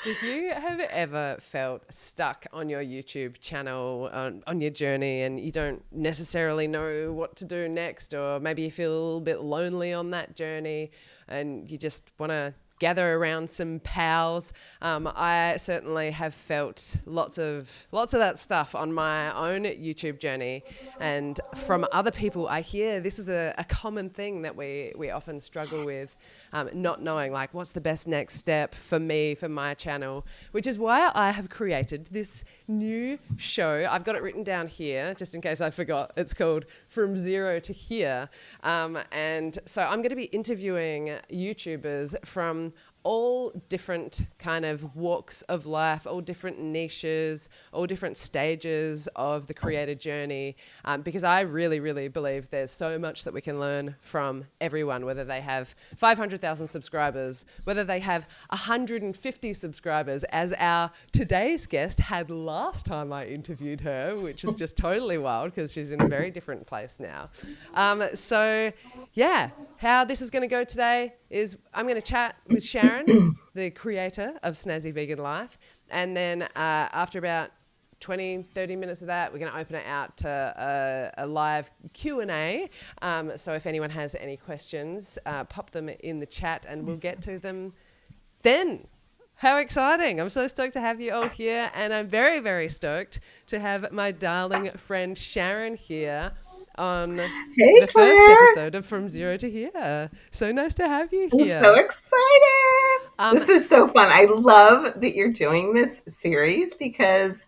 If you have ever felt stuck on your YouTube channel, on your journey, and you don't necessarily know what to do next, or maybe you feel a bit lonely on that journey and you just want to gather around some pals. I certainly have felt lots of that stuff on my own YouTube journey, and from other people I hear this is a common thing that we often struggle with, not knowing like what's the best next step for me, for my channel, which is why I have created this new show. I've got it written down here just in case I forgot. It's called From Zero to Here. And so I'm going to be interviewing YouTubers from all different kind of walks of life, all different niches, all different stages of the creator journey, because I really, really believe there's so much that we can learn from everyone, whether they have 500,000 subscribers, whether they have 150 subscribers, as our today's guest had last time I interviewed her, which is just totally wild because she's in a very different place now. So yeah, how this is going to go today is I'm going to chat with Sharon, the creator of Snazzy Vegan Life. And then after about 20, 30 minutes of that, we're going to open it out to a live Q&A. So if anyone has any questions, pop them in the chat and we'll get to them then. How exciting. I'm so stoked to have you all here. And I'm very, very stoked to have my darling friend Sharon here on the Claire. first episode of From Zero to Here. So nice to have you I'm here. so excited. This is so fun. I love that you're doing this series because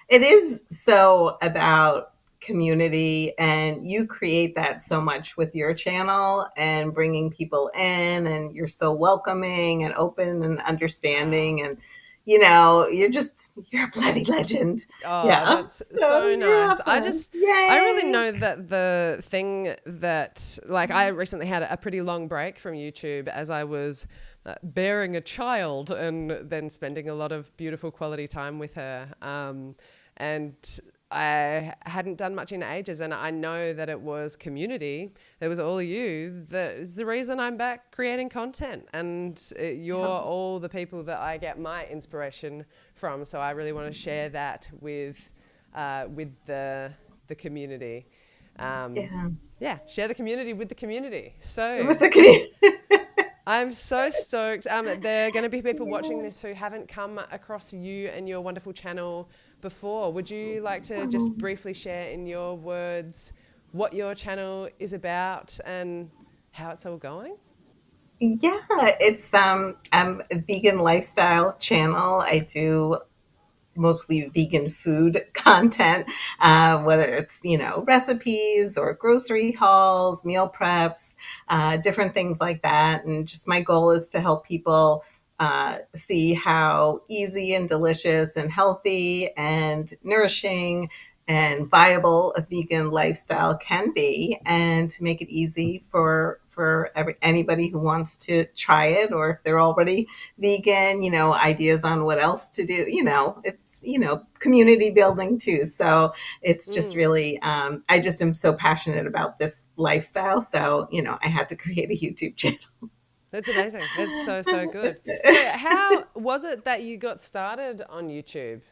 it is so about community, and you create that so much with your channel and bringing people in, and you're so welcoming and open and understanding, and you're a bloody legend. Oh, Yeah. that's So so you're nice. awesome. I really Yay. know that the thing that, like, I recently had a pretty long break from YouTube as I was bearing a child and then spending a lot of beautiful quality time with her. And I hadn't done much in ages, and I know that it was community. There was all of you that is the reason I'm back creating content, and you're all the people that I get my inspiration from. So I really want to share that with the community. Yeah. Share the community with the community. So With the community. I'm so stoked. There are going to be people watching this who haven't come across you and your wonderful channel before. Would you like to just briefly share in your words what your channel is about and how it's all going? Yeah, it's a vegan lifestyle channel. I do mostly vegan food content, whether it's, recipes or grocery hauls, meal preps, different things like that. And just my goal is to help people see how easy and delicious and healthy and nourishing and viable a vegan lifestyle can be, and to make it easy for anybody who wants to try it, or if they're already vegan, ideas on what else to do. It's community building too. So it's just Mm, really, I just am so passionate about this lifestyle. So I had to create a YouTube channel. that's amazing. It's so, so good. So how was it that you got started on YouTube?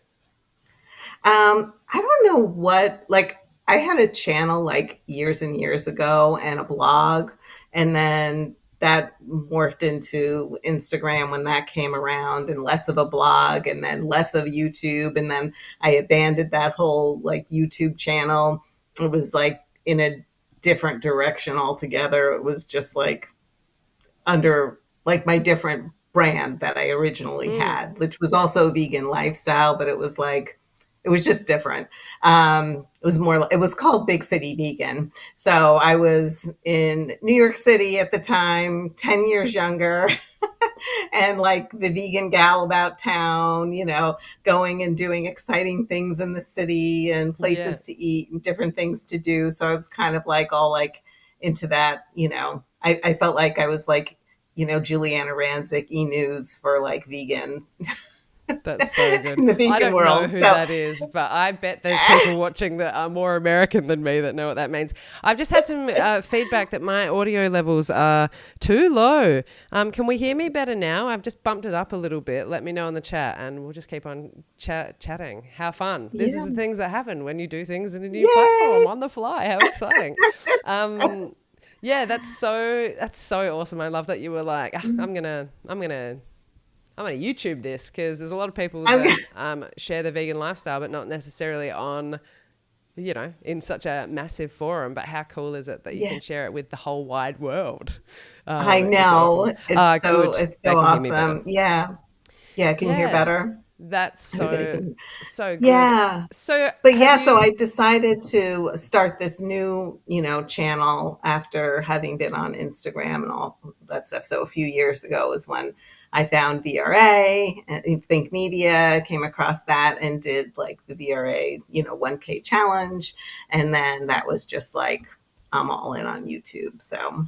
I don't know what, like, I had a channel like years and years ago and a blog, and then that morphed into Instagram when that came around, and less of a blog, and then less of YouTube. And then I abandoned that whole like YouTube channel. It was like in a different direction altogether. It was just like under like my different brand that I originally Mm, had, which was also vegan lifestyle, but it was like, it was just different. It was called Big City Vegan. So I was in New York City at the time, 10 years younger, and like the vegan gal about town, going and doing exciting things in the city and yeah. places to eat and different things to do. So I was kind of like all like into that, I felt like I was like, Juliana Rancic, E! News for like vegan That's so good. in the I vegan don't know world. who So that is, but I bet there's people watching that are more American than me that know what that means. I've just had some feedback that my audio levels are too low. Can we hear me better now? I've just bumped it up a little bit. Let me know in the chat and we'll just keep on chatting. How fun. This is yeah, the things that happen when you do things in a new yay! platform on the fly. How exciting. Yeah, that's so awesome. I love that you were like, "Ah, I'm gonna YouTube this," because there's a lot of people I'm, that share the vegan lifestyle, but not necessarily on, in such a massive forum. But how cool is it that you yeah, can share it with the whole wide world? I It's awesome. know. Good. It's They so can hear me better. awesome. Yeah. Yeah. Can you hear Yeah, better? that's Everybody so can. so good. Yeah. So But have yeah, so you? I decided to start this new, channel after having been on Instagram and all that stuff. So a few years ago was when I found VRA and Think Media, came across that and did like the VRA, 1K challenge. And then that was just like, I'm all in on YouTube. So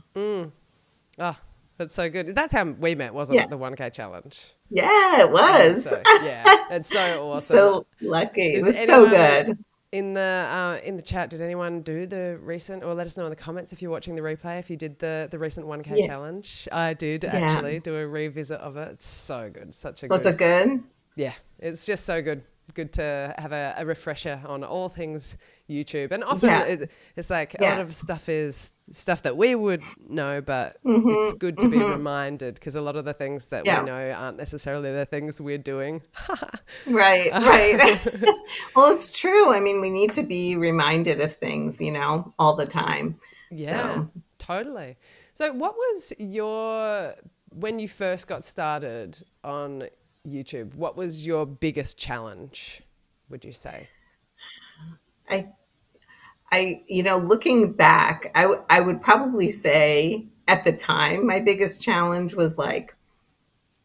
Oh, that's so good. That's how we met, wasn't yeah, it? The 1K challenge. yeah, it I think was. so. Yeah, it's so awesome. So lucky. It Did was so anyone good. in the chat? Did anyone do the recent, or let us know in the comments if you're watching the replay? If you did the recent 1K Yeah. challenge, I did Yeah. actually do a revisit of it. It's so good, such a Was good. it good? Yeah, it's just so good. Good to have a refresher on all things YouTube. And often Yeah. it's like a lot Yeah. of stuff is stuff that we would know, but it's Mm-hmm. good to be Mm-hmm. reminded because a lot of the things that we Yeah. know aren't necessarily the things we're doing. Right, right. Well, it's true. I mean, we need to be reminded of things, all the time. Yeah, So totally. So, what was when you first got started on YouTube, what was your biggest challenge, would you say? I, looking back, I would probably say at the time, my biggest challenge was like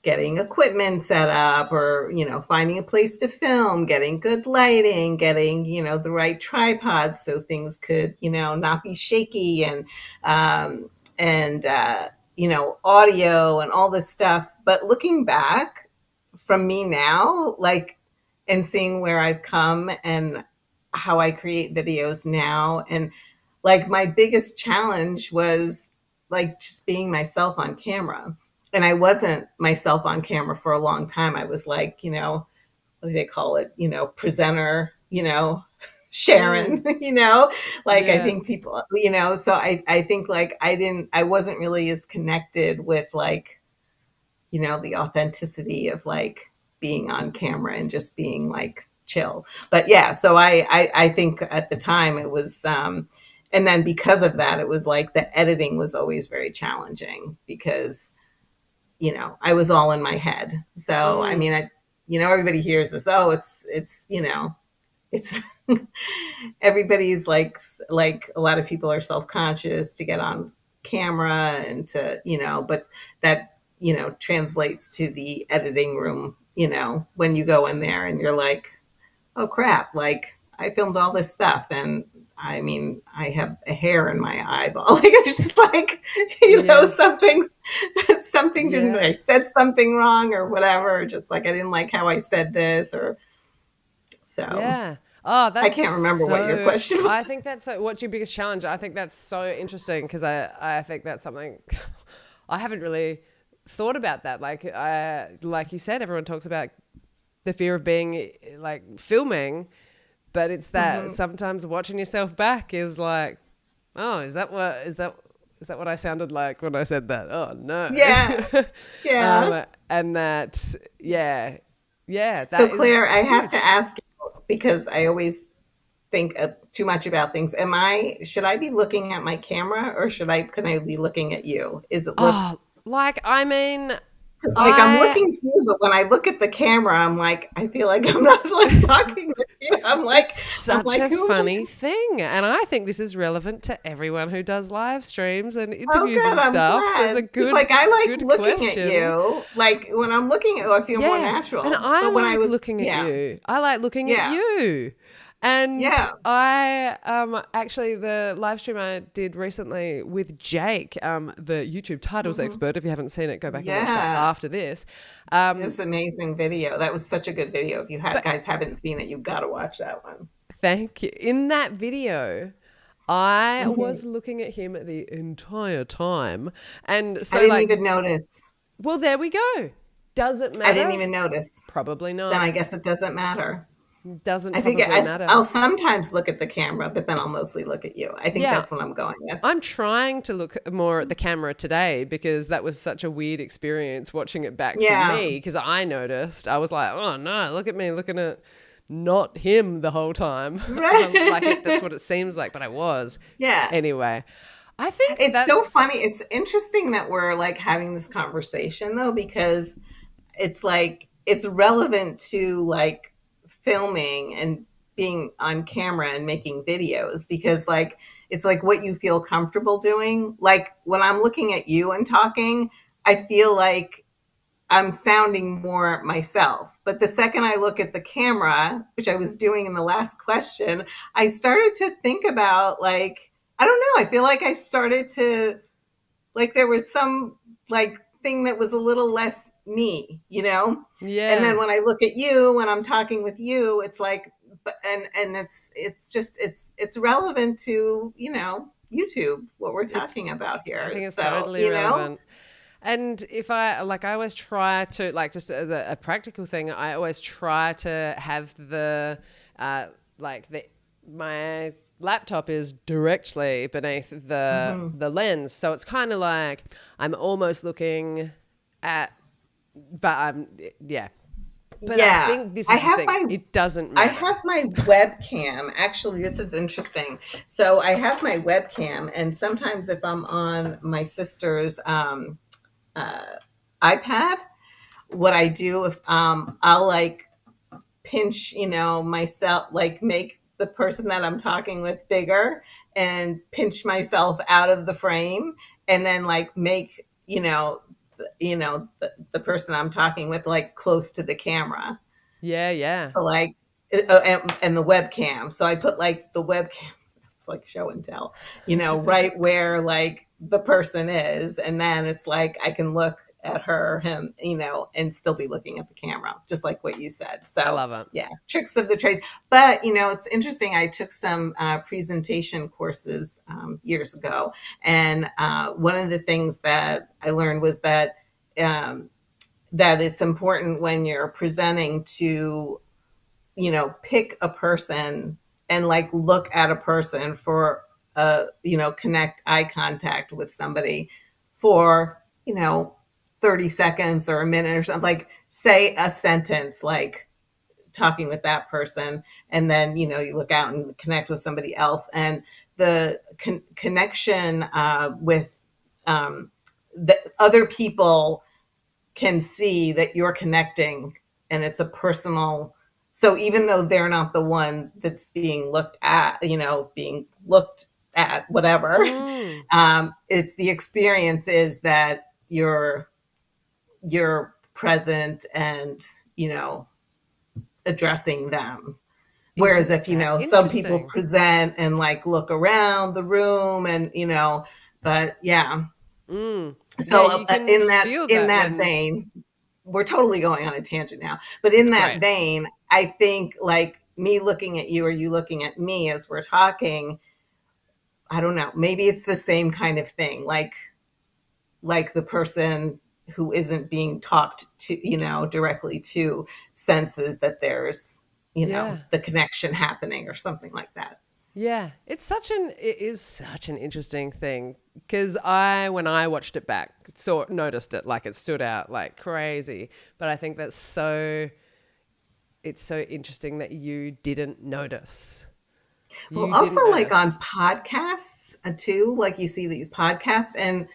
getting equipment set up or finding a place to film, getting good lighting, getting the right tripod so things could not be shaky, and audio and all this stuff. But looking back from me now, like, and seeing where I've come and how I create videos now, and like my biggest challenge was like just being myself on camera. And I wasn't myself on camera for a long time. I was like, what do they call it? Presenter, Mm, Sharon, like I yeah. think people, so I think like I wasn't really as connected with like, the authenticity of like being on camera and just being like chill. But yeah, so I think at the time it was, and then because of that, it was like the editing was always very challenging because I was all in my head. So, I Mm, mean, everybody hears this, oh, it's everybody's like a lot of people are self-conscious to get on camera and to, but that, translates to the editing room, when you go in there and you're like, oh crap, like I filmed all this stuff and I mean, I have a hair in my eyeball. Like it's just like, yeah. something didn't, Yeah. I said something wrong or whatever, or just like I didn't like how I said this or so. Yeah. Oh, I that's can't remember what your so. question I was. think that's what's your biggest challenge. I think that's so interesting because I think that's something I haven't really thought about that. Like you said, everyone talks about the fear of being like filming, but it's that Hmm. sometimes watching yourself back is like, oh, is that what I sounded like when I said that? Oh Yeah. no. Yeah. And that, yeah, So that Claire, is I have to huge. ask you because I always think too much about things. Should I be looking at my camera or can I be looking at you? Is it look, Oh, like, I mean, because like I'm I looking to you, but when I look at the camera, I'm like, I feel like I'm not like talking with you. it's such a Who am I funny talking? thing. And I think this is relevant to everyone who does live streams and Oh, interviews good. and I'm stuff. So it's a glad. Because like I like good looking at question. you. Like when I'm looking at you, I feel more Yeah. And natural. I But when I like was, looking at yeah, you. I like looking at yeah, you. And Yeah. I actually, the live stream I did recently with Jake, the YouTube titles Hmm. expert. If you haven't seen it, go back and watch that Yeah. after this. It's an amazing video. That was such a good video. If you But guys haven't seen it, you've got to watch that one. thank you. In that video, I Hmm. was looking at him the entire time. And I so, didn't like, even notice. well, there we go. Does it I didn't matter? even notice. Probably Then not. I guess it doesn't matter. Doesn't I think probably matter. I'll sometimes look at the camera, but then I'll mostly look at you. I think Yeah. that's what I'm going with. I'm trying to look more at the camera today because that was such a weird experience watching it back for Yeah. me because I noticed. I was like, oh no, look at me looking at not him the whole time. That's Right. what it seems like, but I was. Yeah. Anyway, I think It's so that's, funny. It's interesting that we're like having this conversation though, because it's like it's relevant to like filming and being on camera and making videos because like it's like what you feel comfortable doing. Like when I'm looking at you and talking, I feel like I'm sounding more myself. But the second I look at the camera, which I was doing in the last question, I started to think about like, I don't know, I feel like I started to like there was some like thing that was a little less me, you know? And yeah, then when I look at you, when I'm talking with you, it's like and it's just it's relevant to, you know, YouTube, what we're it's, talking about I here. think it's So, totally you know, relevant. And if I always try to, like, just as a practical thing, I always try to have uh, my laptop is directly beneath mhm. the lens. So it's kind of like I'm almost looking at, but yeah. But I Yeah. think this is the thing. My It doesn't I matter. have my webcam. Actually, this is interesting. So I have my webcam, and sometimes if I'm on my sister's uh, iPad, what I do if I'll like pinch, you know, myself, like make the person that I'm talking with bigger and pinch myself out of the frame, and then like make the person I'm talking with like close to the camera. Yeah, yeah. So like, and the webcam. So I put like the webcam. It's like show and tell, you know, right where like the person is, and then it's like I can look at her, him, you know, and still be looking at the camera, just like what you said. I So love it. yeah, tricks of the trade. But you know, it's interesting. I took some presentation courses years ago, and one of the things that I learned was that. Um, that it's important when you're presenting to, you know, pick a person and like look at a person for you know, connect eye contact with somebody for, you know, 30 seconds or a minute or something, like say a sentence like talking with that person, and then, you know, you look out and connect with somebody else, and the connection with the other people can see that you're connecting, and it's a personal, so even though they're not the one that's being looked at, you know, being looked at, whatever, Mm, it's the experience is that you're present and, you know, addressing them. Whereas isn't if, you that know, some people interesting? present and like look around the room and, you know, but yeah. Mm. Yeah, So you can feel in that that when vein, we're totally going on a tangent now. But it's in that great. vein, I think like me looking at you or you looking at me as we're talking, I don't know, maybe it's the same kind of thing. Like the person who isn't being talked to, you know, directly to senses that there's, you know, Yeah. the connection happening or something like that. Yeah, it is such an interesting thing because when I watched it back, noticed it, like it stood out like crazy. But I think it's so interesting that you didn't notice. Well, You also didn't like on notice. podcasts too, like you see the podcast and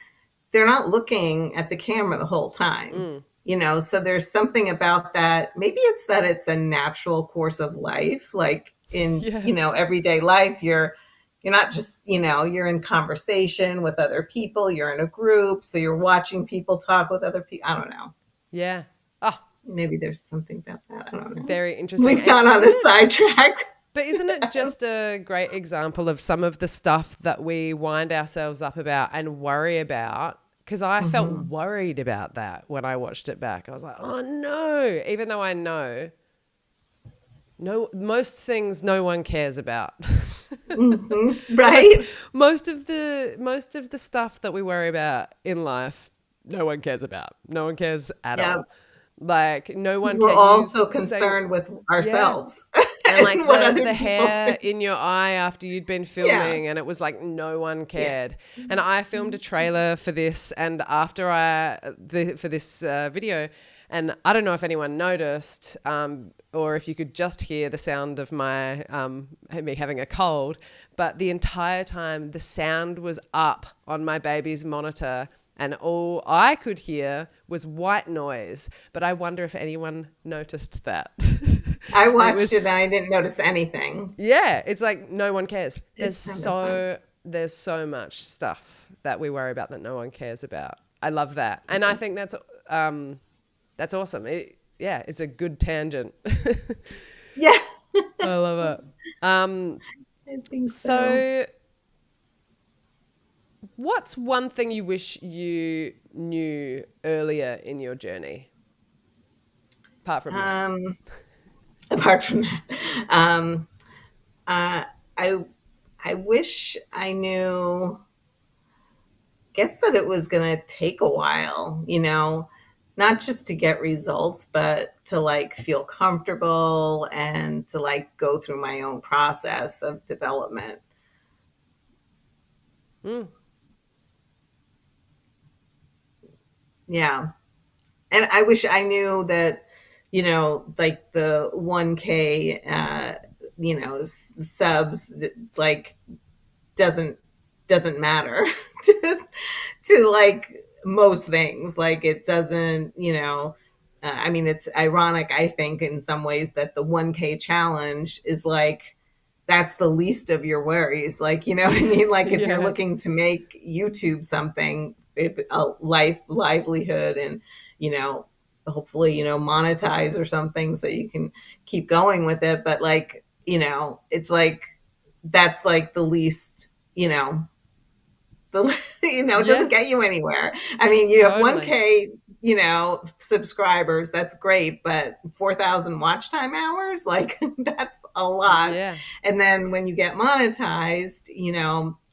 they're not looking at the camera the whole time, Mm. you know, so there's something about that. Maybe it's that it's a natural course of life, like in, Yeah. you know, everyday life, you're not just, you know, you're in conversation with other people, you're in a group, so you're watching people talk with other people. I don't know, Yeah. Oh, maybe there's something about that. I don't know. very interesting. We've And gone on a wouldn't sidetrack. But isn't it just a great example of some of the stuff that we wind ourselves up about and worry about? Because I felt worried about that when I watched it back. I was like, oh no, even though I know most things no one cares about. Right? Like, most of the stuff that we worry about in life, no one cares about. No one cares at Yeah. all. Like no one We're cares. also You say, concerned with yeah. ourselves And like and what other the people hair think. in your eye after you'd been Yeah. filming, and it was like no one Yeah. cared. And I filmed a trailer for this, and after for this video, and I don't know if anyone noticed, or if you could just hear the sound of my me having a cold, but the entire time the sound was up on my baby's monitor. And all I could hear was white noise, but I wonder if anyone noticed that. I watched it and was, I didn't notice anything. yeah, it's like no one cares. It's kind of fun. There's so much stuff that we worry about that no one cares about. I love that, and I think that's awesome. It's a good tangent. Yeah. I love it. I think so. So, what's one thing you wish you knew earlier in your journey, apart from that? Apart from that, uh, I wish I knew. Guess that it was going to take a while, not just to get results, but to like feel comfortable and to like go through my own process of development. Mm. Yeah. And I wish I knew that, like the 1K, subs, like doesn't matter to like most things. Like it doesn't, I mean, it's ironic, I think, in some ways that the 1K challenge is like, that's the least of your worries. Like, you know what I mean? Like if you're Yeah. looking to make YouTube something, a livelihood and, hopefully, monetize or something so you can keep going with it. But like, it's like, that's like the least, it Yeah. doesn't get you anywhere. I mean, you have Totally. 1K, subscribers, that's great, but 4,000 watch time hours, like that's a lot. Yeah. And then when you get monetized,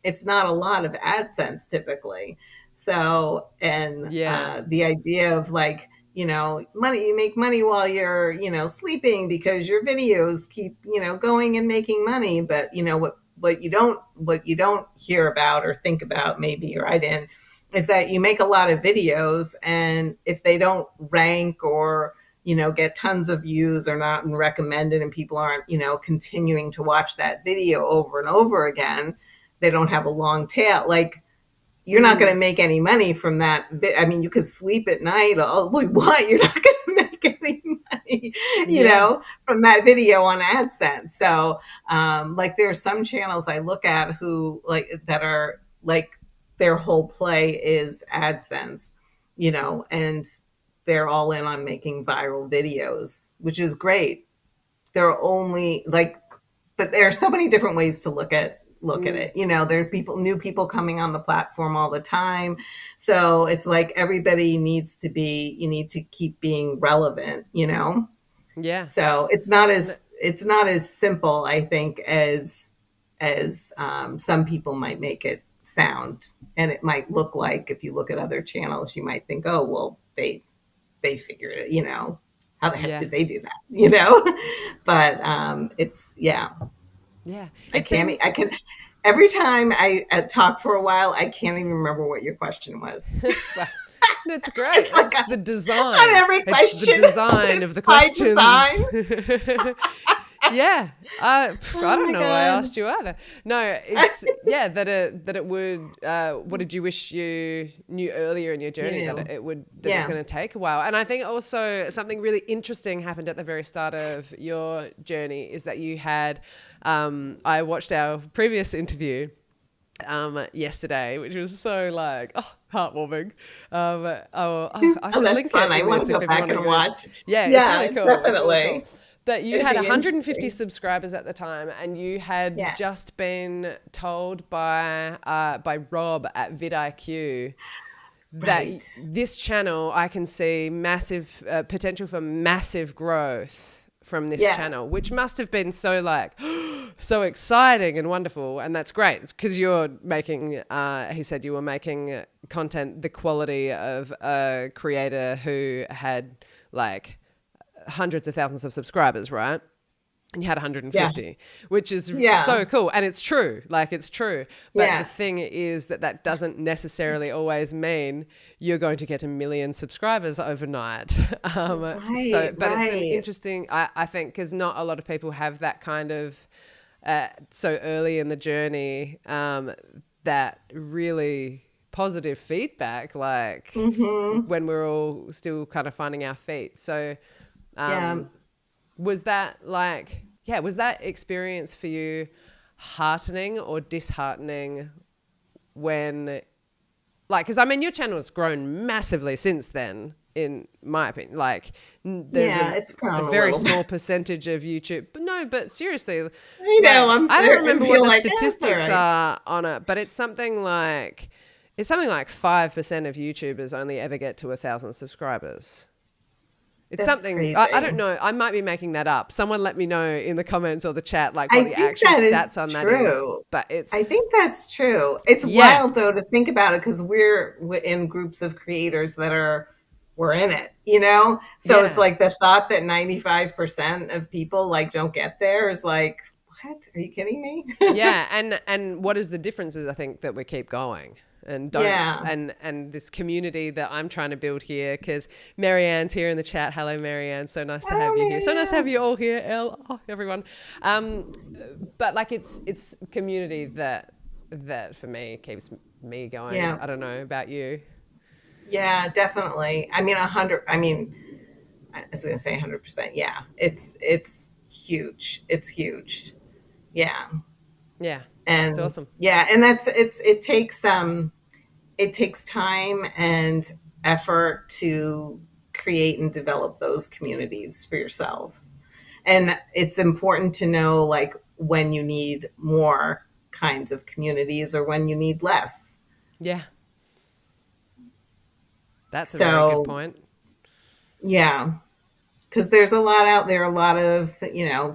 it's not a lot of AdSense typically. So, and Yeah. the idea of like, money, you make money while you're, sleeping because your videos keep, going and making money. But what you don't hear about or think about, maybe, or I didn't, is that you make a lot of videos, and if they don't rank or get tons of views or not and recommended, and people aren't continuing to watch that video over and over again, they don't have a long tail. Like you're not going to make any money from that. I mean, you could sleep at night all you want. You're not going to make any money, Yeah. from that video on AdSense. So, like there are some channels I look at who like that are like their whole play is AdSense, and they're all in on making viral videos, which is great. They're only like, but there are so many different ways to look at it. There are new people coming on the platform all the time. So it's like everybody you need to keep being relevant, Yeah. So it's not as simple, I think, as some people might make it sound. And it might look like, if you look at other channels, you might think, oh, well, they figured it, how the heck Yeah. did they do that? But it's, yeah. Yeah. I It can't. seems I can. Every time I talk for a while, I can't even remember what your question was. well, it's great. It's like It's the on design. every It's the question, design of it's the by questions. design. Yeah. I Oh don't my know why I god! asked you either. No, it's that it would what did you wish you knew earlier in your journey, that it's Yeah. going to take a while. And I think also something really interesting happened at the very start of your journey is that you had I watched our previous interview yesterday, which was so like heartwarming. I Oh, should that's link it fun. I in want this to if go back everyone and would. watch. Yeah, it's Yeah, really cool. It's really cool. definitely. that you It'd had be 150 interesting. subscribers at the time, and you had Yeah. just been told by Rob at vidIQ that Right. this channel, I can see massive potential for massive growth from this Yeah. channel, which must have been so like so exciting and wonderful. And that's great. It's because you're making, he said you were making content the quality of a creator who had like hundreds of thousands of subscribers, right? And you had Yeah. 150, which is Yeah. so cool. And it's true. Like, it's true. But the Yeah. thing is that doesn't necessarily always mean you're going to get 1 million subscribers overnight. Right. But it's an Right. interesting, I think, because not a lot of people have that kind of, so early in the journey, that really positive feedback, like Mm-hmm. when we're all still kind of finding our feet. So, Yeah. was that like, yeah, was that experience for you heartening or disheartening when, like, because I mean, your channel has grown massively since then, in my opinion. Like, there's Yeah. It's a grown a very little bit. small percentage of YouTube, but no, but seriously, I know. like, I don't I remember what feel the like that's all statistics right. are on it, but it's something like 5% of YouTubers only ever get to 1,000 subscribers. It's That's something, I don't crazy. know. I might be making that up. Someone let me know in the comments or the chat, like I what the think actual that is stats on that is. true. But it's, I think that's true. It's yeah, wild though to think about it because we're in groups of creators that we're in it, you know? So it's yeah, like the thought that 95% of people like don't get there is like, what? Are you kidding me? yeah. And what is the difference is I think that we keep going and don't, Yeah. and this community that I'm trying to build here, because Marianne's here in the chat. Hello, Marianne. So nice to have Oh you here. So nice to have man. you all here, everyone. But like it's community that for me keeps me going. Yeah. I don't know about you. Yeah, definitely. I mean, 100. I mean, I was going to say 100%. Yeah. It's huge. It's huge. Yeah. Yeah, it's And awesome. yeah, and it takes time and effort to create and develop those communities for yourselves. And it's important to know like when you need more kinds of communities or when you need less. Yeah, that's a very good So, point. yeah, because there's a lot out there, a lot of,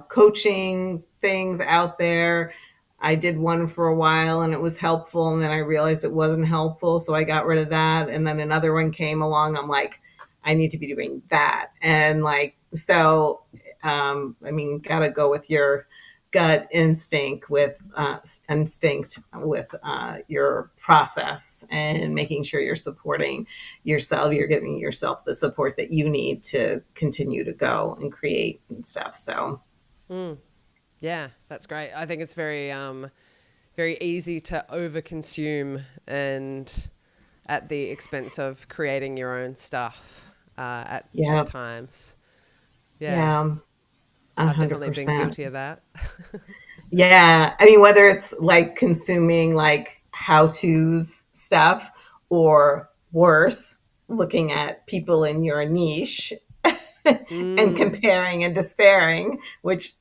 coaching things out there. I did one for a while and it was helpful. And then I realized it wasn't helpful. So I got rid of that. And then another one came along. I'm like, I need to be doing that. And like, so, I mean, got to go with your gut instinct with your process and making sure you're supporting yourself. You're giving yourself the support that you need to continue to go and create and stuff. So, Yeah, that's great. I think it's very easy to overconsume and at the expense of creating your own stuff at yeah, times. Yeah, yeah, a I've hundred definitely been percent. guilty of that. Yeah. I mean, whether it's like consuming like how to's stuff or worse, looking at people in your niche and Mm. comparing and despairing, which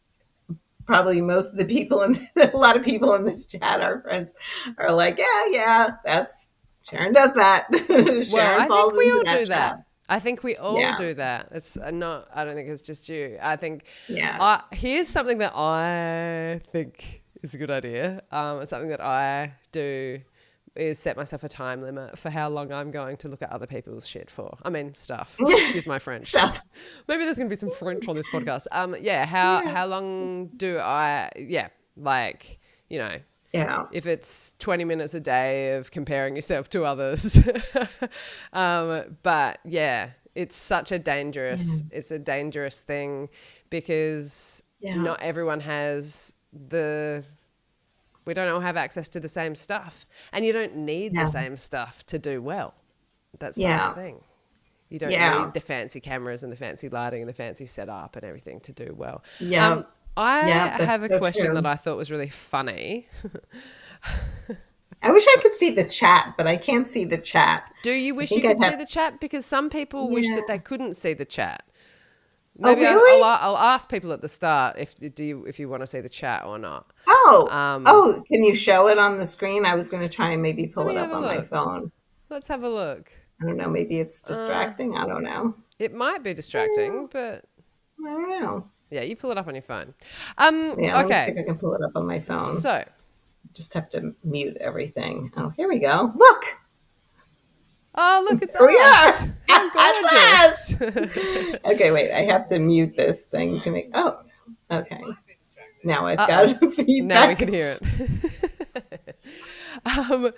probably most of the people in a lot of people in this chat, our friends, are like, yeah, yeah, that's Sharon does that. Well, Sharon I think falls we into all that do that. trap. I think we all Yeah. do that. It's not, I don't think it's just you. I think, Yeah. here's something that I think is a good idea. It's something that I do is set myself a time limit for how long I'm going to look at other people's shit for. I mean, stuff. Excuse my French. Stuff. Maybe there's going to be some French on this podcast. Yeah. Yeah. How long do I, yeah, like, you know, Yeah. if it's 20 minutes a day of comparing yourself to others. But yeah, it's a dangerous thing because Yeah. not everyone has we don't all have access to the same stuff, and you don't need the Yeah. same stuff to do well. That's the whole Yeah. thing. You don't Yeah. need the fancy cameras and the fancy lighting and the fancy setup and everything to do well. Yeah. I Yeah. have That's a so question that true. I thought was really funny. I wish I could see the chat, but I can't see the chat. Do you I wish you think I'd could see have, the chat? Because some people wish yeah. that they couldn't see the chat. Oh, maybe really? I'll ask people at the start if you want to see the chat or not. Oh, Um, oh, can you show it on the screen? I was going to try and maybe let pull me it have up a on my look. phone. Let's have a look. I don't know. Maybe it's Uh, distracting. I don't know. it might be distracting, but I don't know. yeah, you pull it up on your phone. Yeah, let me see Okay. if I can pull it up on my phone. So, Just have to mute everything. Oh, here we go. Look, oh, look, it's here we are. us. How It's gorgeous. us. Okay, wait. I have to mute this thing to make. Oh, okay. Now I've got Uh-oh. Now we can feedback. hear it. um,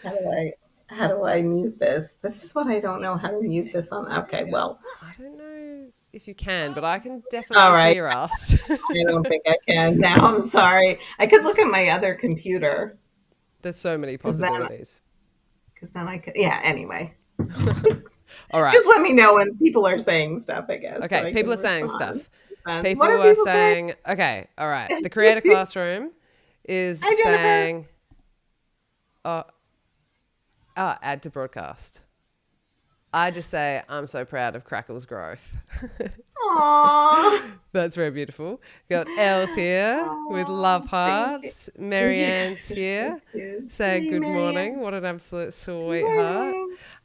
How do I mute this? This is what I don't know how to mute this on. Okay, well, I don't know if you can, but I can all definitely right. hear us. I don't think I can now. I'm sorry. I could look at my other computer There's so many because then possibilities. I could. Yeah. Anyway, All right. just let me know when people are saying stuff. I guess so Okay. I People can are saying respond. stuff. What People are are people saying? saying, okay, all right. The creator classroom is Hi, Jennifer. saying, oh, add to broadcast. I just say, I'm so proud of Crackle's growth. Aww. That's very beautiful. Got Els here with love Aww. Thank you. hearts. You Marianne's guys are so here cute. saying Hey, good morning. Marianne. What an absolute Good sweetheart.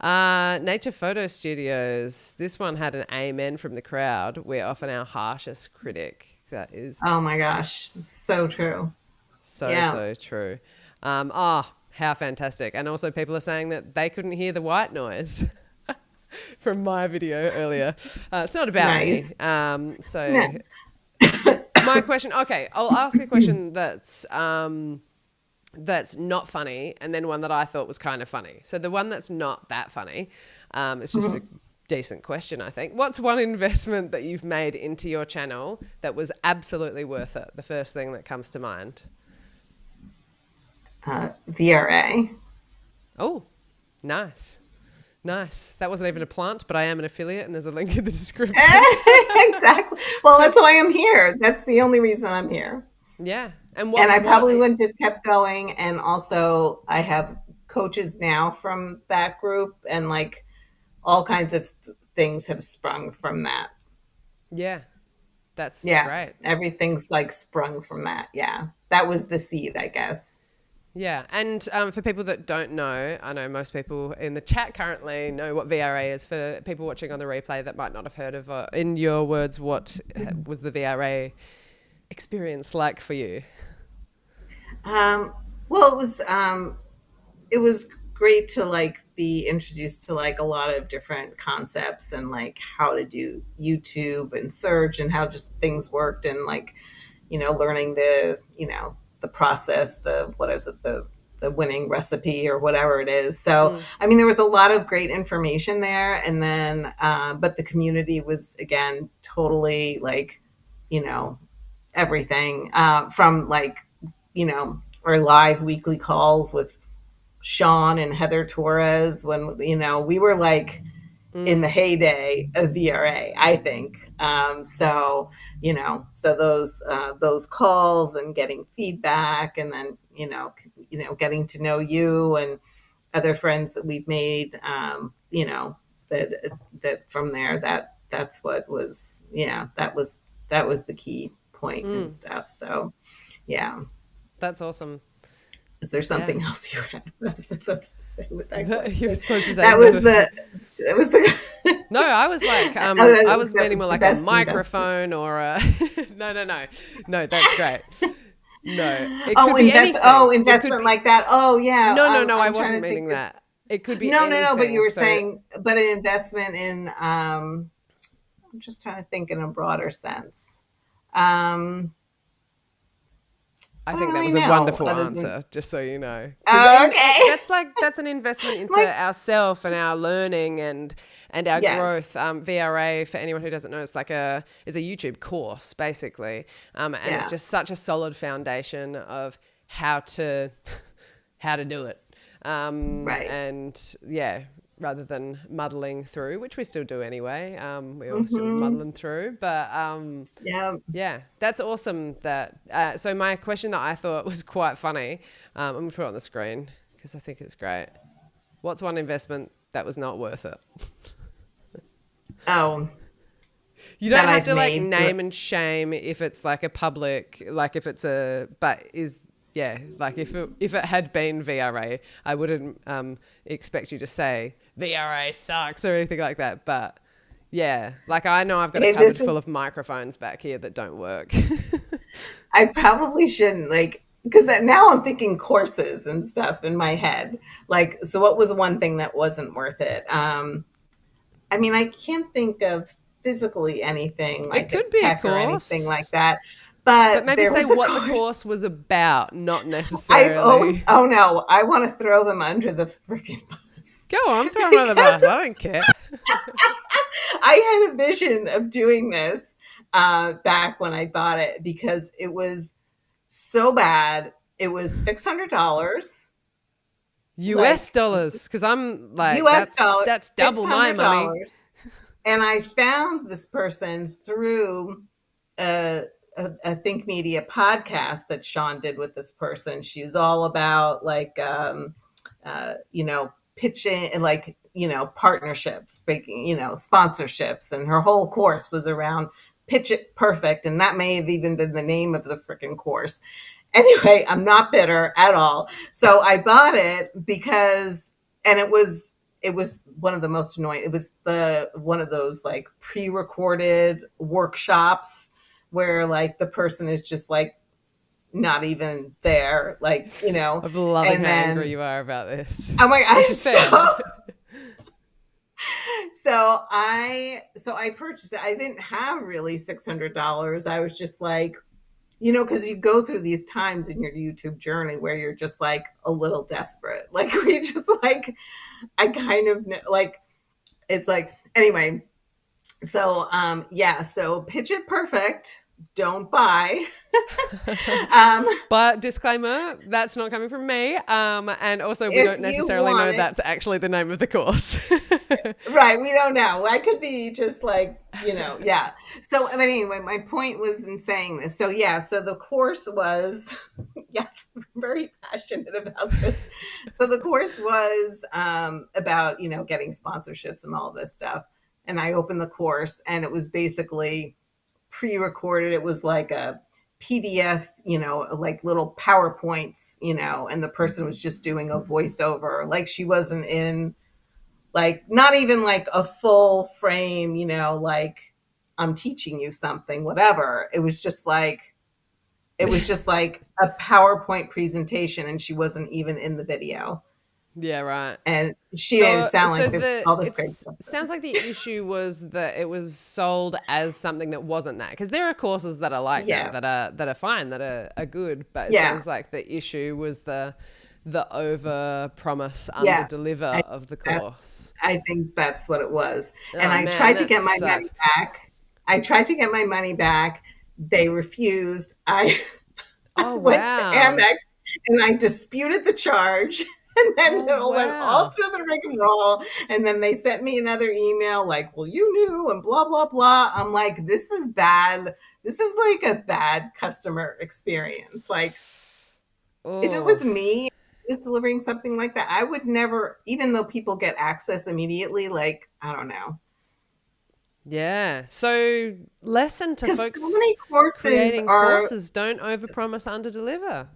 morning. Nature Photo Studios. This one had an amen from the crowd. We're often our harshest critic. That is Oh my gosh, so true. so, Yeah. so true. How fantastic. And also people are saying that they couldn't hear the white noise from my video earlier. It's not about me. Nice. So No. my question, okay, I'll ask a question that's not funny, and then one that I thought was kind of funny. So the one that's not that funny, it's just a decent question, I think. What's one investment that you've made into your channel that was absolutely worth it? The first thing that comes to mind. VRA. Oh, nice. Nice. That wasn't even a plant, but I am an affiliate, and there's a link in the description. Exactly. Well, that's why I'm here. That's the only reason I'm here. Yeah. And And I what probably wouldn't have kept going. And also, I have coaches now from that group, and like all kinds of things have sprung from that. yeah, that's Yeah. great. Everything's like sprung from that. Yeah. That was the seed, I guess. Yeah, and for people that don't know, I know most people in the chat currently know what VRA is. For people watching on the replay that might not have heard of, in your words, what was the VRA experience like for you? Well, it was great to like be introduced to like a lot of different concepts and like how to do YouTube and search and how just things worked, and like, learning the process, what is it, the winning recipe or whatever it is. So, Mm, I mean, there was a lot of great information there. And then, but the community was, again, totally like, you know, everything, from like, our live weekly calls with Sean and Heather Torres when, we were like in the mm, heyday of VRA, I think. So, so those calls and getting feedback, and then, getting to know you and other friends that we've made, that, from there, that's what was, yeah, that was the key point and mm. stuff. So, yeah. That's awesome. Is there Yeah. something else you were supposed to say with that You were question? supposed to say That was the, that was the, No, I was like, oh, I was that meaning was more the like a best investment. microphone or a. No, that's great. No, it Oh, could be anything. It could investment be. like that. Oh, yeah. No, I I'm trying wasn't to think meaning of, that. It could be no, but you anything. were So saying, but an investment in, I'm just trying to think in a broader sense. I I don't think that really was a know wonderful other than, answer, just so you know, because oh, okay. that's an investment into Like, ourself and our learning and our growth. yes. VRA, for anyone who doesn't know, it's like is a YouTube course basically, and it's Yeah. just such a solid foundation of how to how to do it, Right. and yeah. Rather than muddling through, which we still do anyway, we all still Hmm. muddling through, but Yeah. yeah, that's awesome. So my question that I thought was quite funny, I'm gonna put it on the screen because I think it's great. What's one investment that was not worth it? Oh, You don't have I've to like made. name and shame if it's like a public, like if it's a, but is, yeah, like if it had been VRA, I wouldn't expect you to say VRA sucks or anything like that. But yeah, like I know I've got a Hey, cupboard this full is. of microphones back here that don't work. I probably shouldn't because now I'm thinking courses and stuff in my head. Like, so what was one thing that wasn't worth it? I mean, I can't think of physically anything It like a could be a tech or anything like course, that, but but maybe there say was a what the course. course was about, not I've always, necessarily. oh no, I want to throw them under the freaking bus Go on, throw them under the because bus. I don't care. I had a vision of doing this back when I bought it because it was so bad. It was $600, US like dollars, because I'm like US dollar, that's six double my hundred money. dollars. And I found this person through a Think Media podcast that Sean did with this person. She was all about like, pitching and like, partnerships, breaking, sponsorships. And her whole course was around pitch it perfect. And that may have even been the name of the freaking course. Anyway, I'm not bitter at all. So I bought it because, and it was one of the most annoying. It was the one of those like pre-recorded workshops where like the person is just like not even there, like, I'm loving and how angry then you are about this, I'm like, which I'm is fair. so I purchased it. I didn't have really $600. I was just like, because you go through these times in your YouTube journey where you're just like a little desperate. Like we just like, I kind of like, it's like, anyway. So, yeah, so pitch it perfect. Don't buy. um, But disclaimer, that's not coming from me. And also we if don't you necessarily know want it, that's actually the name of the course. right? We don't know. I could be just like, yeah. So, but anyway, my point was in saying this. So, yeah, so the course was, yes, I'm very passionate about this. So the course was about, getting sponsorships and all this stuff. And I opened the course and it was basically pre-recorded. It was like a PDF, like little PowerPoints, and the person was just doing a voiceover. Like she wasn't in like, not even like a full frame, like I'm teaching you something, whatever. It was just like a PowerPoint presentation and she wasn't even in the video. Yeah, right. And she made it So, sound so like there's the all this great it's stuff. sounds like the issue was that it was sold as something that wasn't that. Because there are courses that are like Yeah. that are fine, that are good. But it Yeah. sounds like the issue was the over promise, under Yeah. deliver I, of the course. I think that's what it was. And Oh I man, tried to that get my money sucks. back. I tried to get my money back. They refused. I Oh went to wow. Amex and I disputed the charge. And then Oh it all went all wow. through the rigmarole. And then they sent me another email like, well, you knew, and blah, blah, blah. I'm like, this is bad. This is like a bad customer experience. Like, if it Oh was me was delivering something like that, I would never, even though people get access immediately, like, I don't know. yeah. So lesson to Because so folks many courses creating are, courses: don't overpromise, underdeliver.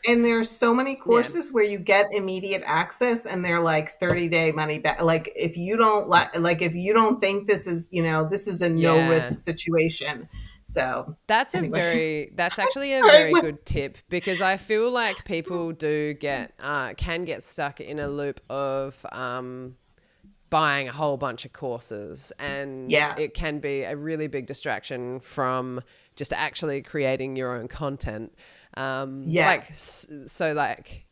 and there's so many Yeah. courses where you get immediate access and they're like 30-day money back. Like if you don't like if you don't think this is, this is a no Yeah. risk situation. So anyway, That's actually a sorry. very good tip, because I feel like people do can get stuck in a loop of buying a whole bunch of courses, and Yeah. it can be a really big distraction from just actually creating your own content. Yes.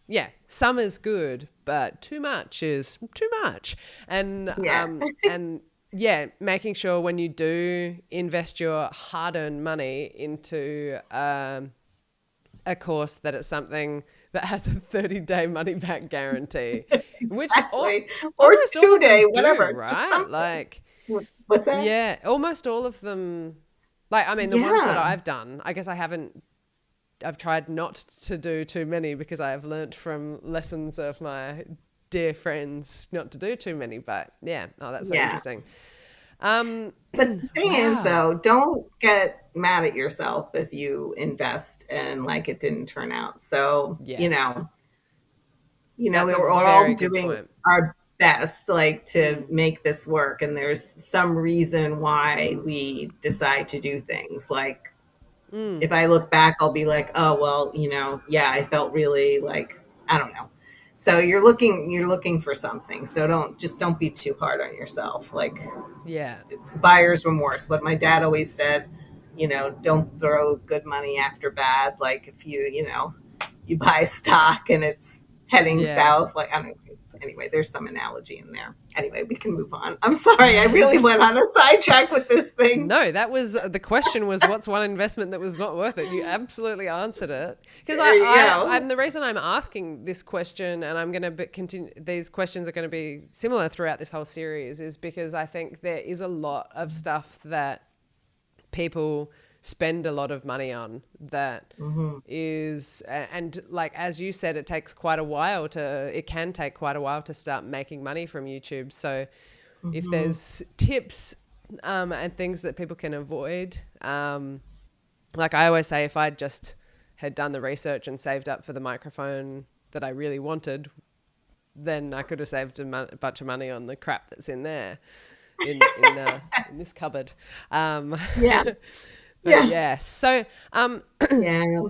Yeah, some is good, but too much is too much. And Yeah. and yeah, making sure when you do invest your hard-earned money into a course that it's something that has a 30-day money-back guarantee, which Exactly. Or almost all of 2 day, them do, whatever. Just right? something. Like, What's that? yeah, almost all of them. Like, I mean, the ones that Yeah. I've done, I guess I've tried not to do too many, because I have learnt from lessons of my dear friends not to do too many. But yeah, oh, that's so Yeah. interesting. But the thing is, Wow. though, don't get mad at yourself if you invest and like it didn't turn out. So, Yes. That's a we're all very good doing point. our best, like to Mm, make this work. And there's some reason why we decide to do things. Like mm, if I look back, I'll be like, oh, well, yeah, I felt really like, I don't know. So you're looking for something. So don't be too hard on yourself. Like yeah. it's buyer's remorse. What my dad always said, don't throw good money after bad. Like if you buy stock and it's heading Yeah. south, like I don't know. Anyway, there's some analogy in there. Anyway, we can move on. I'm sorry, I really went on a sidetrack with this thing. No, that was the question was what's one investment that was not worth it? You absolutely answered it. Because There you I'm go. the reason I'm asking this question, and I'm going to continue. These questions are going to be similar throughout this whole series, is because I think there is a lot of stuff that people spend a lot of money on that Hmm. is and like as you said, it can take quite a while to start making money from YouTube. So if Hmm. there's tips and things that people can avoid, like I always say, if I'd just had done the research and saved up for the microphone that I really wanted, then I could have saved a bunch of money on the crap that's in there in this cupboard. Um, Yeah. but Yeah. yeah, so Yeah.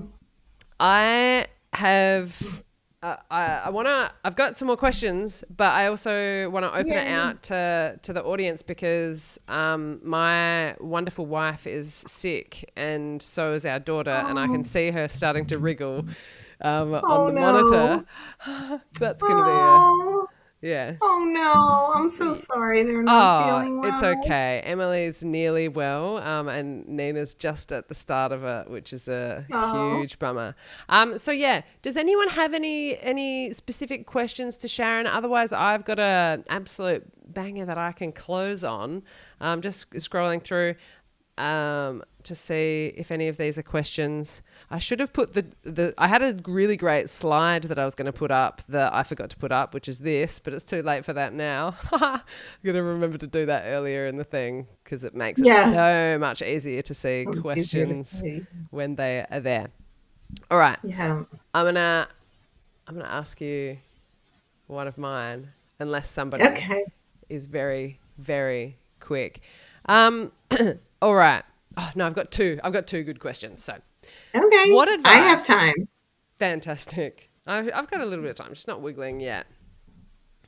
I have. I've got some more questions, but I also want to open it Yay. out to the audience because my wonderful wife is sick, and so is our daughter, and I can Oh. see her starting to wriggle on Oh the monitor. no. That's gonna be a Oh. yeah. Oh no. I'm so sorry they're not Oh, feeling it's well. okay. Emily's nearly well, and Nina's just at the start of it, which is a Oh. huge bummer. So yeah, does anyone have any specific questions to Sharon? Otherwise, I've got a absolute banger that I can close on. Just scrolling through to see if any of these are questions. I should have put the I had a really great slide that I was going to put up that I forgot to put up, which is this, but it's too late for that now. I'm going to remember to do that earlier in the thing because it makes it Yeah. so much easier to see Oh, easier to questions say. when they are there. All right. Yeah. I'm going to I'm going to ask you one of mine unless somebody Okay. is very very quick. Um all right. Oh, no, I've got two. I've got two good questions. So, Okay. what I have advice? time. Fantastic. I've got a little bit of time, just not wiggling yet.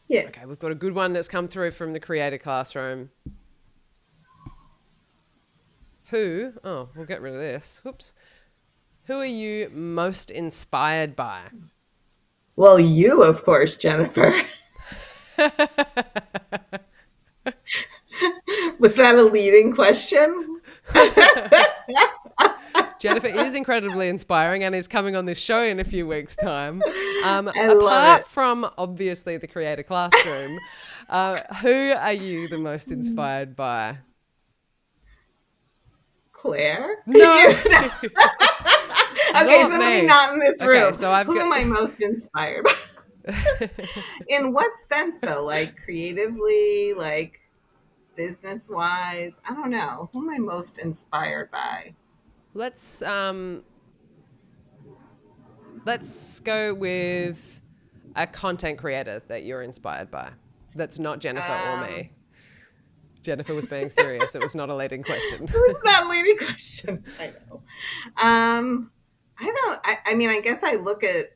Yeah. Okay, we've got a good one that's come through from the creator classroom. We'll get rid of this. Whoops. Who are you most inspired by? Well, you, of course, Jennifer. Was that a leading question? Jennifer is incredibly inspiring and is coming on this show in a few weeks' time. I love Apart it. from obviously the creator classroom, who are you the most inspired by? Claire? No, You know? Okay, not somebody me. not in this Okay, room. so I've Who got. am I most inspired by? In what sense, though? Like creatively, like business wise? I don't know. Who am I most inspired by? let's um let's go with a content creator that you're inspired by. That's not Jennifer or Um, me. Jennifer was being serious. It was not a leading question. it was not a leading question. I know. Um, I don't. I mean, I guess I look at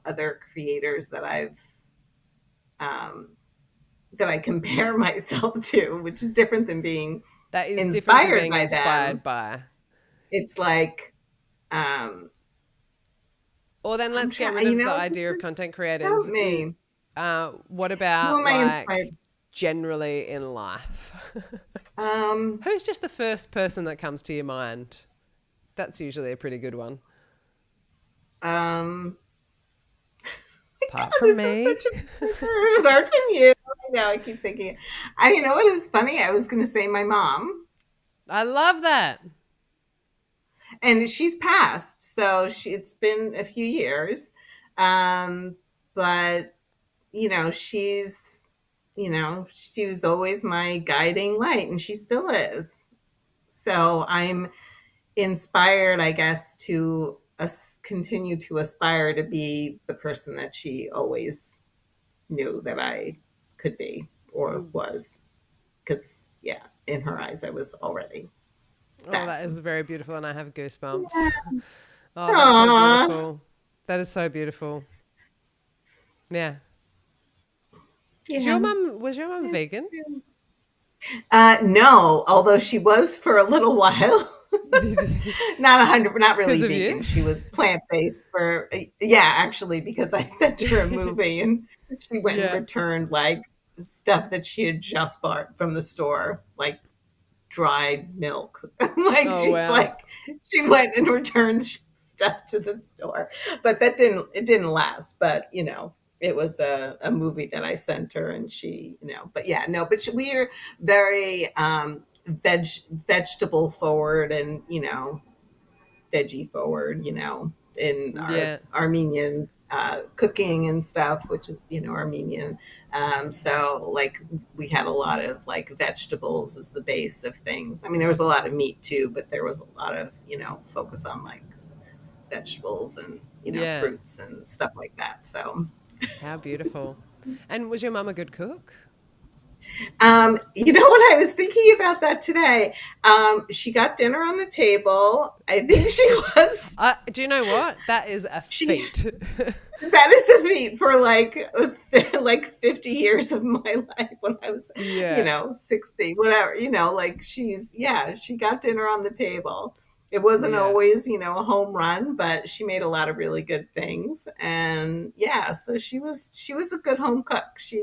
other creators um, that I compare myself to, which is different than being That is different to inspired being by them. inspired by. It's like um, Or then I'm let's get trying. rid of the This idea of is content help creators. me. What Who about am I inspired? like generally in life? Um, Who's just the first person that comes to your mind? That's usually a pretty good one. um, God, Apart from this is me. such a hard from you. I know. I keep thinking. You know what is funny? I was going to say my mom, I love that. and she's passed, so it's been a few years. Um, but she's. she was always my guiding light, and she still is. So I'm inspired, I guess, to continue to aspire to be the person that she always knew that I could be or Mm. was. Because, yeah, in her eyes, I was already Oh, that. that is very beautiful, and I have goosebumps. Yeah. Oh, that's so Aww. beautiful. That is so beautiful. Yeah. Did your Yeah. mum was your mum It's vegan? true. No, although she was for a little while. Not 100, not Because really of you? vegan. She was plant based for, yeah, actually, because I sent her a movie and she went and Yeah. returned like stuff that she had just bought from the store, like dried milk. Like Oh she's wow. like, she went and returned stuff to the store, but it didn't last. But it was a movie that I sent her, and she, but yeah, no, but we are very vegetable forward, and veggie forward, in our Yeah. Armenian cooking and stuff, which is, Armenian. So, like, we had a lot of like vegetables as the base of things. I mean, there was a lot of meat too, but there was a lot of, focus on like vegetables and, Yeah. fruits and stuff like that. So, How beautiful. And was your mum a good cook? you know what? I was thinking about that today. She got dinner on the table. I think she was. Do you know what? That is a She feat. That is a feat for like like 50 years of my life when I was, Yeah. 60, whatever, like she got dinner on the table. It wasn't Yeah. always, a home run, but she made a lot of really good things. And yeah, so she was a good home cook. Yeah,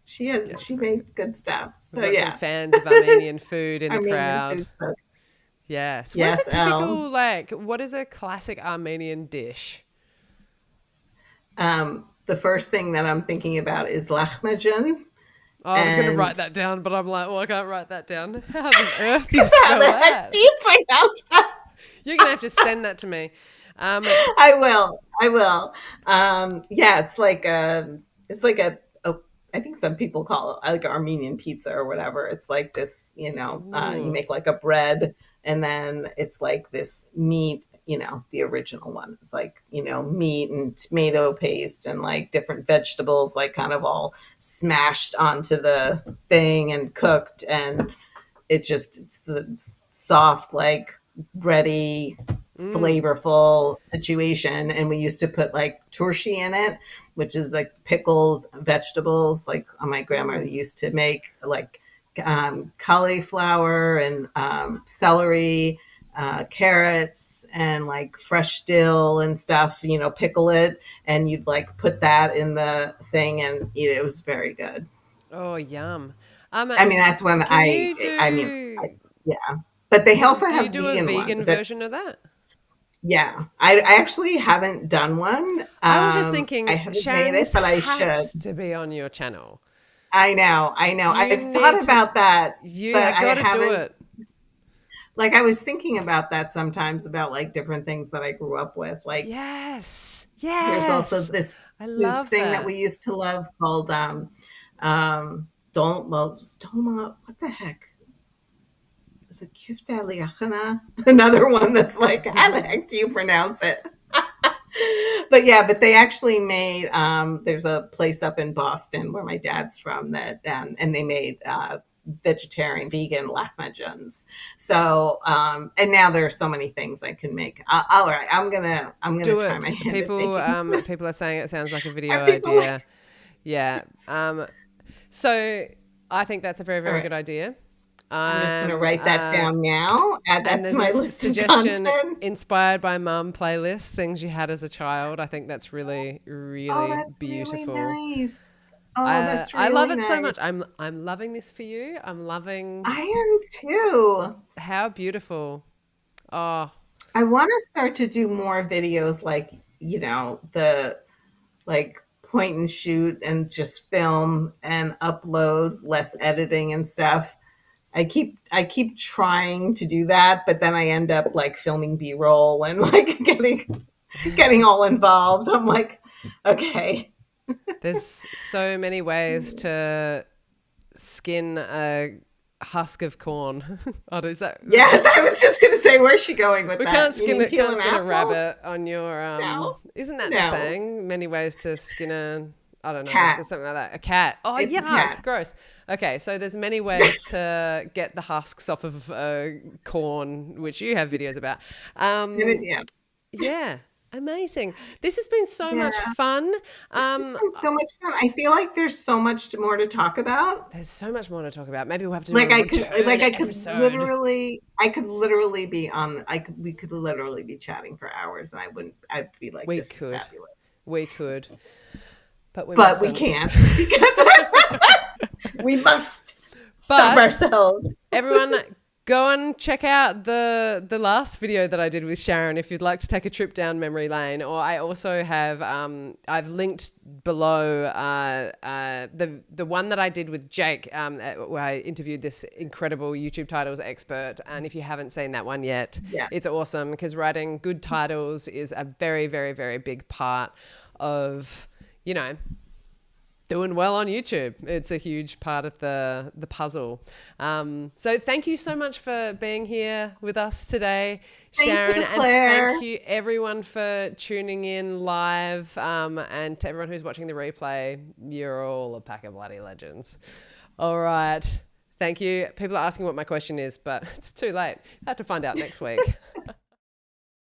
She very good. made good stuff. We've So got some yeah. fans of Armenian food in the Armenian crowd. food. So Yes. What is yes, a typical, like, what is a classic Armenian dish? the first thing that I'm thinking about is lahmacun. Oh, I was going to And write that down, but I'm like, well, I can't write that down. How on earth do you because how spell the heck that? do you pronounce that? You're going to have to send that to me. Um, I will. I will. Yeah, it's like I think some people call it like Armenian pizza or whatever. It's like this, you ooh, make like a bread, and then it's like this meat, the original one. It's like, meat and tomato paste and like different vegetables, like kind of all smashed onto the thing and cooked. And it's the soft, like bready, mm, flavorful situation. And we used to put like turshi in it, which is like pickled vegetables. Like my grandmother ooh, used to make like cauliflower and celery, carrots, and like fresh dill and stuff, pickle it. And you'd like put that in the thing and eat it. It was very good. oh, yum. I mean, that's when Can you yeah. But they also do you have do a vegan ones. vegan version of that? Yeah. I actually haven't done one. I was just I thinking, haven't made Sharon, it, this but I should. has to be on your channel. I know. I know. You I've need thought to, about that, you but have I got to do haven't. it. Like, I was thinking about that sometimes about like different things that I grew up with. Like, Yes, there's also yes. this I soup love thing that that. we used to love called don't well stoma. What the heck? Is it Kufta Liachana? Another one that's like, how the heck do you pronounce it? But yeah, but they actually made there's a place up in Boston where my dad's from that and they made vegetarian vegan lahmacun. So and now there are so many things I can make. All right, I'm gonna Do try my it. hand at making. People are saying it sounds like a video Are people like, idea. Yeah. So I think that's a very, all very right, good idea. I'm just gonna Um, write that uh, down now, add and that to there's my a list of suggestion content. inspired by mum playlist, things you had as a child. I think that's really, Oh, really that's really beautiful. nice. Oh, I that's I love really it so nice. much. I'm loving this for you. I'm loving I am too. how beautiful. Oh, I want to start to do more videos like, the like point and shoot and just film and upload, less editing and stuff. I keep trying to do that, but then I end up like filming B-roll and like getting all involved. I'm like, okay. there's so many ways to skin a husk of corn. Oh, is that? Yes, I was just going to say, where's she going with We that? can't skin it. Peel Can't an skin a apple? rabbit on your. No. Isn't that the No. saying? Many ways to skin a. I don't know. Cat. There's something like that. A cat. Oh, It's a yuck. cat. Gross. Okay, so there's many ways to get the husks off of corn, which you have videos about. Yeah. Yeah. Amazing. This has been so much Yeah. fun. It's been so much fun. I feel like there's so much more to talk about. There's so much more to talk about. Maybe we'll have to do Like a I could, return episode. I could literally be on. We could literally be chatting for hours, and I wouldn't. I'd be like, We this could. is fabulous. We could. But we We mustn't. can't because we must stop But ourselves. everyone, go and check out the last video that I did with Sharon if you'd like to take a trip down memory lane. Or I also have I've linked below the one that I did with Jake where I interviewed this incredible YouTube titles expert. And if you haven't seen that one yet, it's awesome because writing good titles is a very, very, very big part of, doing well on YouTube. It's a huge part of the puzzle. So thank you so much for being here with us today, Sharon. Thank you, Claire. And thank you everyone for tuning in live. And to everyone who's watching the replay, you're all a pack of bloody legends. All right. Thank you. People are asking what my question is, but it's too late. I have to find out next week.